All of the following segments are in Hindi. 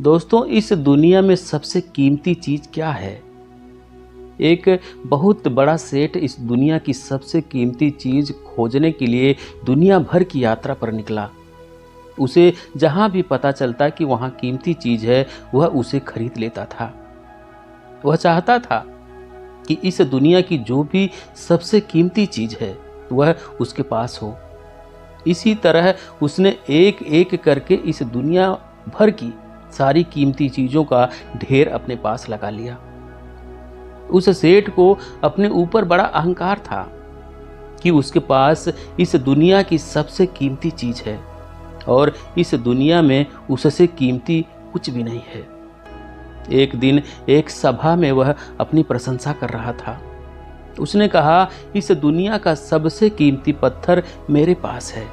दोस्तों, इस दुनिया में सबसे कीमती चीज क्या है? एक बहुत बड़ा सेठ इस दुनिया की सबसे कीमती चीज खोजने के लिए दुनिया भर की यात्रा पर निकला। उसे जहां भी पता चलता कि वहां कीमती चीज है, वह उसे खरीद लेता था। वह चाहता था कि इस दुनिया की जो भी सबसे कीमती चीज है वह उसके पास हो। इसी तरह उसने एक एक करके इस दुनिया भर की सारी कीमती चीजों का ढेर अपने पास लगा लिया। उस सेठ को अपने ऊपर बड़ा अहंकार था कि उसके पास इस दुनिया की सबसे कीमती चीज है और इस दुनिया में उससे कीमती कुछ भी नहीं है। एक दिन एक सभा में वह अपनी प्रशंसा कर रहा था। उसने कहा, इस दुनिया का सबसे कीमती पत्थर मेरे पास है।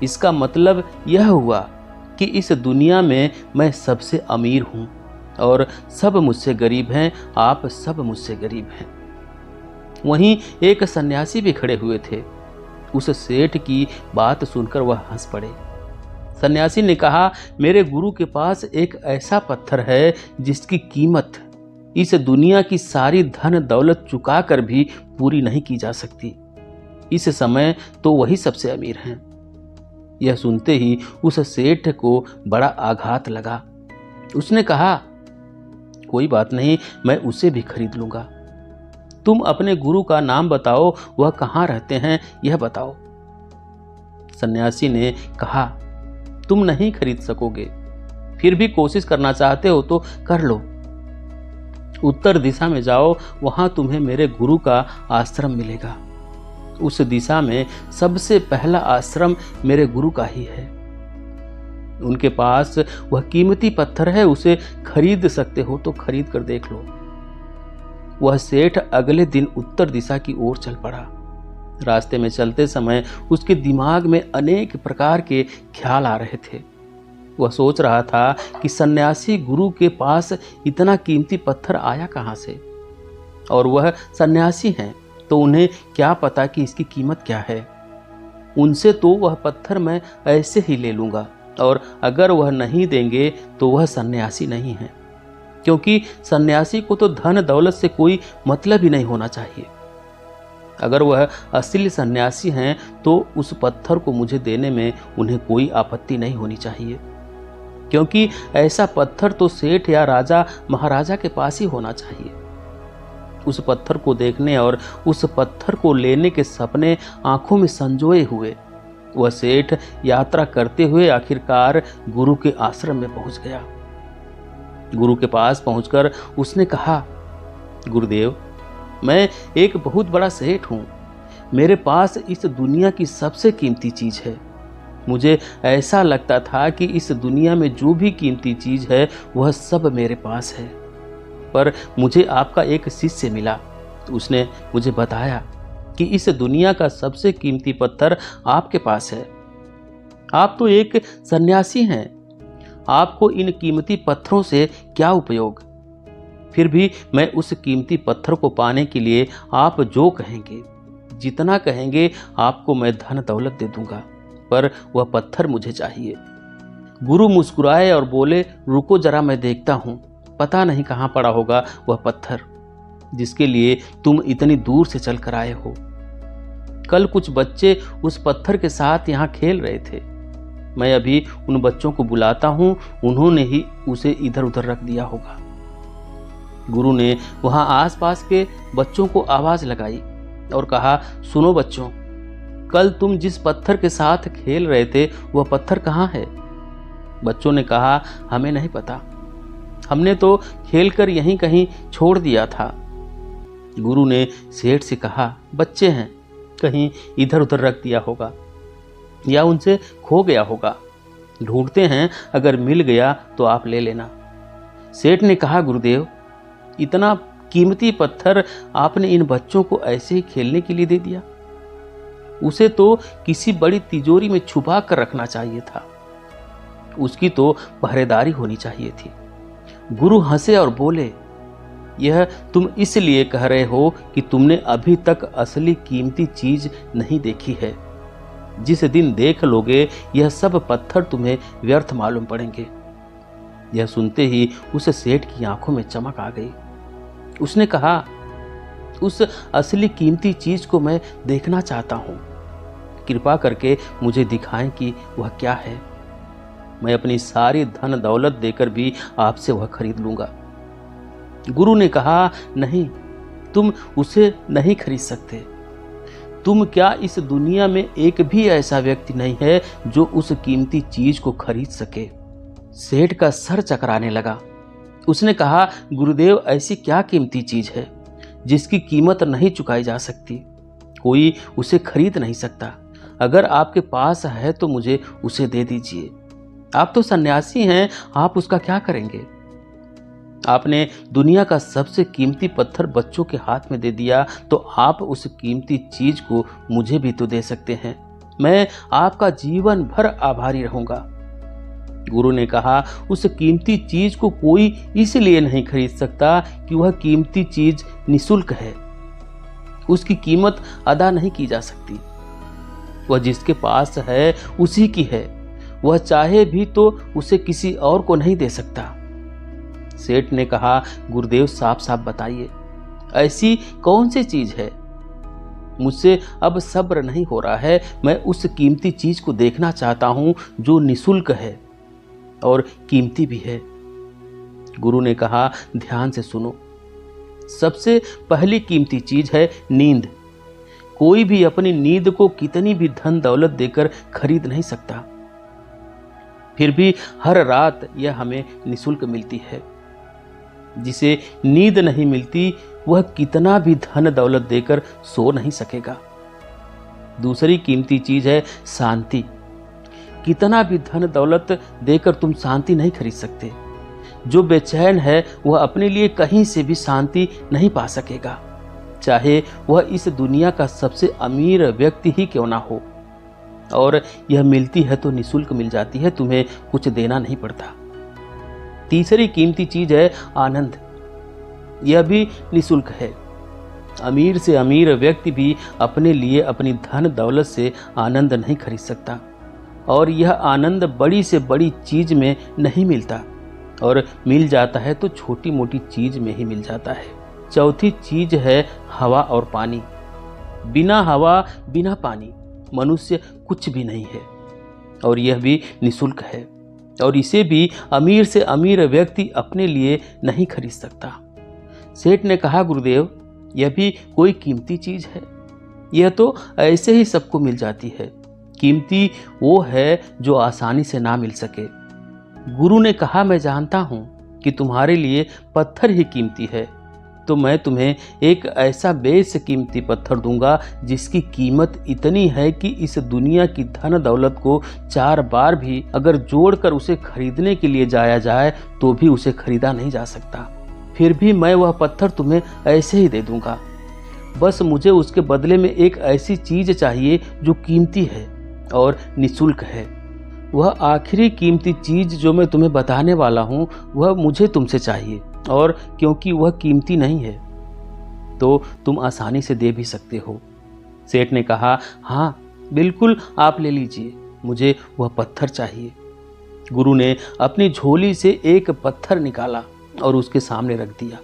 इसका मतलब यह हुआ कि इस दुनिया में मैं सबसे अमीर हूं और सब मुझसे गरीब हैं। आप सब मुझसे गरीब हैं। वहीं एक सन्यासी भी खड़े हुए थे। उस सेठ की बात सुनकर वह हंस पड़े। सन्यासी ने कहा, मेरे गुरु के पास एक ऐसा पत्थर है जिसकी कीमत इस दुनिया की सारी धन दौलत चुका कर भी पूरी नहीं की जा सकती। इस समय तो वही सबसे अमीर हैं। यह सुनते ही उस सेठ को बड़ा आघात लगा। उसने कहा, कोई बात नहीं, मैं उसे भी खरीद लूंगा। तुम अपने गुरु का नाम बताओ, वह कहाँ रहते हैं यह बताओ। सन्यासी ने कहा, तुम नहीं खरीद सकोगे, फिर भी कोशिश करना चाहते हो तो कर लो। उत्तर दिशा में जाओ, वहां तुम्हें मेरे गुरु का आश्रम मिलेगा। उस दिशा में सबसे पहला आश्रम मेरे गुरु का ही है। उनके पास वह कीमती पत्थर है, उसे खरीद सकते हो तो खरीद कर देख लो। वह सेठ अगले दिन उत्तर दिशा की ओर चल पड़ा। रास्ते में चलते समय उसके दिमाग में अनेक प्रकार के ख्याल आ रहे थे। वह सोच रहा था कि सन्यासी गुरु के पास इतना कीमती पत्थर आया कहां से, और वह सन्यासी हैं तो उन्हें क्या पता कि इसकी कीमत क्या है। उनसे तो वह पत्थर मैं ऐसे ही ले लूंगा, और अगर वह नहीं देंगे तो वह सन्यासी नहीं है, क्योंकि सन्यासी को तो धन दौलत से कोई मतलब ही नहीं होना चाहिए। अगर वह असली सन्यासी हैं तो उस पत्थर को मुझे देने में उन्हें कोई आपत्ति नहीं होनी चाहिए, क्योंकि ऐसा पत्थर तो सेठ या राजा महाराजा के पास ही होना चाहिए। उस पत्थर को देखने और उस पत्थर को लेने के सपने आंखों में संजोए हुए वह सेठ यात्रा करते हुए आखिरकार गुरु के आश्रम में पहुंच गया। गुरु के पास पहुंचकर उसने कहा, गुरुदेव, मैं एक बहुत बड़ा सेठ हूं। मेरे पास इस दुनिया की सबसे कीमती चीज है। मुझे ऐसा लगता था कि इस दुनिया में जो भी कीमती चीज है वह सब मेरे पास है, पर मुझे आपका एक शिष्य मिला। तो उसने मुझे बताया कि इस दुनिया का सबसे कीमती पत्थर आपके पास है। आप तो एक सन्यासी हैं, आपको इन कीमती पत्थरों से क्या उपयोग? फिर भी मैं उस कीमती पत्थर को पाने के लिए आप जो कहेंगे, जितना कहेंगे, आपको मैं धन दौलत दे दूंगा, पर वह पत्थर मुझे चाहिए। गुरु मुस्कुराए और बोले, रुको जरा, मैं देखता हूं। पता नहीं कहां पड़ा होगा वह पत्थर जिसके लिए तुम इतनी दूर से चल कर आए हो। कल कुछ बच्चे उस पत्थर के साथ यहां खेल रहे थे। मैं अभी उन बच्चों को बुलाता हूं, उन्होंने ही उसे इधर उधर रख दिया होगा। गुरु ने वहां आसपास के बच्चों को आवाज लगाई और कहा, सुनो बच्चों, कल तुम जिस पत्थर के साथ खेल रहे थे वह पत्थर कहाँ है? बच्चों ने कहा, हमें नहीं पता, हमने तो खेलकर यहीं कहीं छोड़ दिया था। गुरु ने सेठ से कहा, बच्चे हैं, कहीं इधर उधर रख दिया होगा या उनसे खो गया होगा। ढूंढते हैं, अगर मिल गया तो आप ले लेना। सेठ ने कहा, गुरुदेव, इतना कीमती पत्थर आपने इन बच्चों को ऐसे ही खेलने के लिए दे दिया? उसे तो किसी बड़ी तिजोरी में छुपा कर रखना चाहिए था। उसकी तो पहरेदारी होनी चाहिए थी। गुरु हंसे और बोले, यह तुम इसलिए कह रहे हो कि तुमने अभी तक असली कीमती चीज नहीं देखी है। जिस दिन देख लोगे यह सब पत्थर तुम्हें व्यर्थ मालूम पड़ेंगे। यह सुनते ही उस सेठ की आंखों में चमक आ गई। उसने कहा, उस असली कीमती चीज को मैं देखना चाहता हूं। कृपा करके मुझे दिखाएं कि वह क्या है। मैं अपनी सारी धन दौलत देकर भी आपसे वह खरीद लूंगा। गुरु ने कहा, नहीं, तुम उसे नहीं खरीद सकते। तुम क्या, इस दुनिया में एक भी ऐसा व्यक्ति नहीं है जो उस कीमती चीज को खरीद सके। सेठ का सर चकराने लगा। उसने कहा, गुरुदेव, ऐसी क्या कीमती चीज है जिसकी कीमत नहीं चुकाई जा सकती? कोई उसे खरीद नहीं सकता। अगर आपके पास है तो मुझे उसे दे दीजिए। आप तो सन्यासी हैं, आप उसका क्या करेंगे? आपने दुनिया का सबसे कीमती पत्थर बच्चों के हाथ में दे दिया, तो आप उस कीमती चीज को मुझे भी तो दे सकते हैं। मैं आपका जीवन भर आभारी रहूंगा। गुरु ने कहा, उस कीमती चीज को कोई इसलिए नहीं खरीद सकता कि वह कीमती चीज निःशुल्क है। उसकी कीमत अदा नहीं की जा सकती। वह जिसके पास है उसी की है। वह चाहे भी तो उसे किसी और को नहीं दे सकता। सेठ ने कहा, गुरुदेव, साफ साफ बताइए, ऐसी कौन सी चीज है? मुझसे अब सब्र नहीं हो रहा है। मैं उस कीमती चीज को देखना चाहता हूं जो निःशुल्क है और कीमती भी है। गुरु ने कहा, ध्यान से सुनो। सबसे पहली कीमती चीज है नींद। कोई भी अपनी नींद को कितनी भी धन दौलत देकर खरीद नहीं सकता। फिर भी हर रात यह हमें निःशुल्क मिलती है। जिसे नींद नहीं मिलती वह कितना भी धन दौलत देकर सो नहीं सकेगा। दूसरी कीमती चीज है शांति। कितना भी धन दौलत देकर तुम शांति नहीं खरीद सकते। जो बेचैन है वह अपने लिए कहीं से भी शांति नहीं पा सकेगा, चाहे वह इस दुनिया का सबसे अमीर व्यक्ति ही क्यों ना हो। और यह मिलती है तो निःशुल्क मिल जाती है, तुम्हें कुछ देना नहीं पड़ता। तीसरी कीमती चीज है आनंद। यह भी निःशुल्क है। अमीर से अमीर व्यक्ति भी अपने लिए अपनी धन दौलत से आनंद नहीं खरीद सकता। और यह आनंद बड़ी से बड़ी चीज में नहीं मिलता, और मिल जाता है तो छोटी मोटी चीज में ही मिल जाता है। चौथी चीज है हवा और पानी। बिना हवा बिना पानी मनुष्य कुछ भी नहीं है, और यह भी निःशुल्क है। और इसे भी अमीर से अमीर व्यक्ति अपने लिए नहीं खरीद सकता। सेठ ने कहा, गुरुदेव, यह भी कोई कीमती चीज है? यह तो ऐसे ही सबको मिल जाती है। कीमती वो है जो आसानी से ना मिल सके। गुरु ने कहा, मैं जानता हूं कि तुम्हारे लिए पत्थर ही कीमती है, तो मैं तुम्हें एक ऐसा बेशकीमती पत्थर दूंगा जिसकी कीमत इतनी है कि इस दुनिया की धन दौलत को 4 बार भी अगर जोड़कर उसे खरीदने के लिए जाया जाए तो भी उसे खरीदा नहीं जा सकता। फिर भी मैं वह पत्थर तुम्हें ऐसे ही दे दूंगा। बस मुझे उसके बदले में एक ऐसी चीज चाहिए जो कीमती है और निःशुल्क है। वह आखिरी कीमती चीज जो मैं तुम्हें बताने वाला हूं वह मुझे तुमसे चाहिए, और क्योंकि वह कीमती नहीं है तो तुम आसानी से दे भी सकते हो। सेठ ने कहा, हाँ बिल्कुल, आप ले लीजिए, मुझे वह पत्थर चाहिए। गुरु ने अपनी झोली से एक पत्थर निकाला और उसके सामने रख दिया।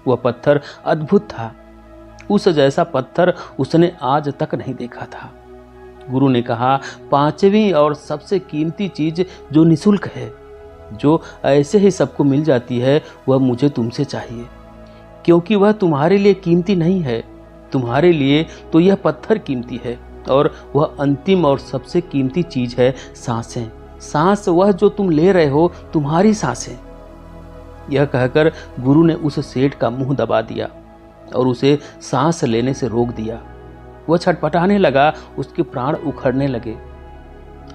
वह पत्थर अद्भुत था। उस जैसा पत्थर उसने आज तक नहीं देखा था। गुरु ने कहा, 5वीं और सबसे कीमती चीज जो निःशुल्क है, जो ऐसे ही सबको मिल जाती है, वह मुझे तुमसे चाहिए, क्योंकि वह तुम्हारे लिए कीमती नहीं है। तुम्हारे लिए तो यह पत्थर कीमती है, और वह अंतिम और सबसे कीमती चीज है सांसें। सांस वह जो तुम ले रहे हो, तुम्हारी सांसें। यह कहकर गुरु ने उस सेठ का मुंह दबा दिया और उसे सांस लेने से रोक दिया। वह छटपटाने लगा, उसके प्राण उखड़ने लगे।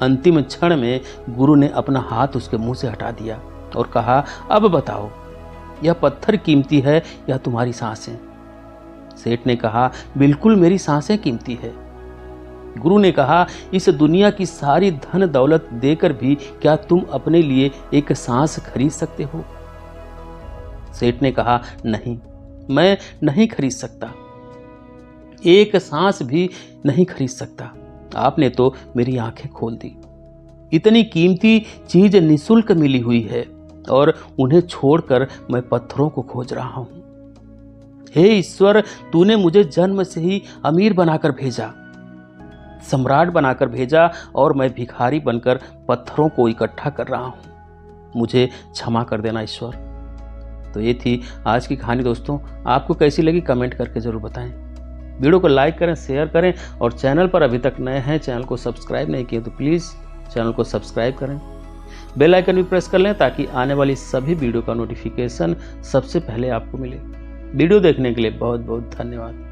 अंतिम क्षण में गुरु ने अपना हाथ उसके मुंह से हटा दिया और कहा, अब बताओ, यह पत्थर कीमती है या तुम्हारी सांसें? सेठ ने कहा, बिल्कुल मेरी सांसें कीमती है। गुरु ने कहा, इस दुनिया की सारी धन दौलत देकर भी क्या तुम अपने लिए एक सांस खरीद सकते हो? सेठ ने कहा, नहीं, मैं नहीं खरीद सकता, एक सांस भी नहीं खरीद सकता। आपने तो मेरी आंखें खोल दी। इतनी कीमती चीज निःशुल्क मिली हुई है और उन्हें छोड़कर मैं पत्थरों को खोज रहा हूँ। हे ईश्वर, तूने मुझे जन्म से ही अमीर बनाकर भेजा, सम्राट बनाकर भेजा और मैं भिखारी बनकर पत्थरों को इकट्ठा कर रहा हूँ। मुझे क्षमा कर देना ईश्वर। तो ये थी आज की कहानी दोस्तों। आपको कैसी लगी कमेंट करके ज़रूर बताएं। वीडियो को लाइक करें, शेयर करें और चैनल पर अभी तक नए हैं, चैनल को सब्सक्राइब नहीं किए तो प्लीज़ चैनल को सब्सक्राइब करें, बेल आइकन भी प्रेस कर लें ताकि आने वाली सभी वीडियो का नोटिफिकेशन सबसे पहले आपको मिले। वीडियो देखने के लिए बहुत बहुत धन्यवाद।